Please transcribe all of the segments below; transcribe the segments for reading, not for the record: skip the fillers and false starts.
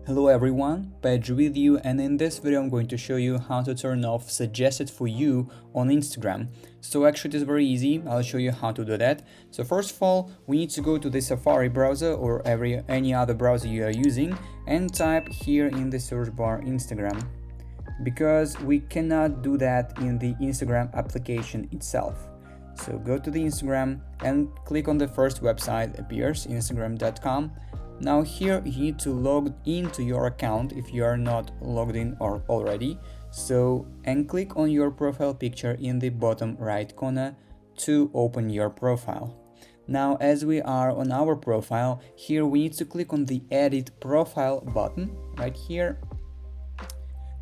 Hello everyone, Pedro with you, and in this video I'm going to show you how to turn off suggested for you on Instagram. So actually it is very easy. I'll show you how to do that. So first of all, we need to go to the Safari browser or any other browser you are using and type here in the search bar Instagram, because we cannot do that in the Instagram application itself. So go to the Instagram and click on the first website appears, instagram.com. Now here you need to log into your account if you are not logged in or already. And click on your profile picture in the bottom right corner to open your profile. Now as we are on our profile, here we need to click on the edit profile button right here.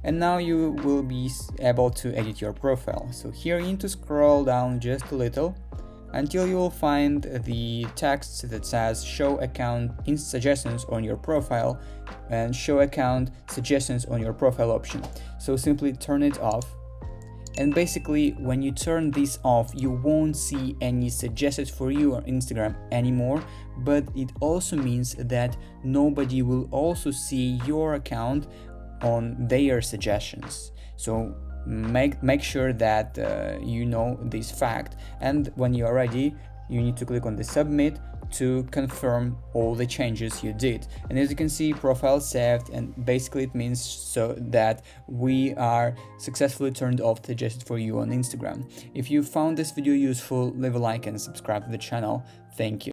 And now you will be able to edit your profile. So here you need to scroll down just a little until you will find the text that says show account suggestions on your profile and show account suggestions on your profile option. So simply turn it off. And basically when you turn this off, you won't see any suggested for you on Instagram anymore, but it also means that nobody will also see your account on their suggestions. So make sure that you know this fact, and when you are ready you need to click on the submit to confirm all the changes you did. And as you can see, profile saved, and basically it means so that we are successfully turned off suggested for you on Instagram. If you found this video useful, leave a like and subscribe to the channel. Thank you.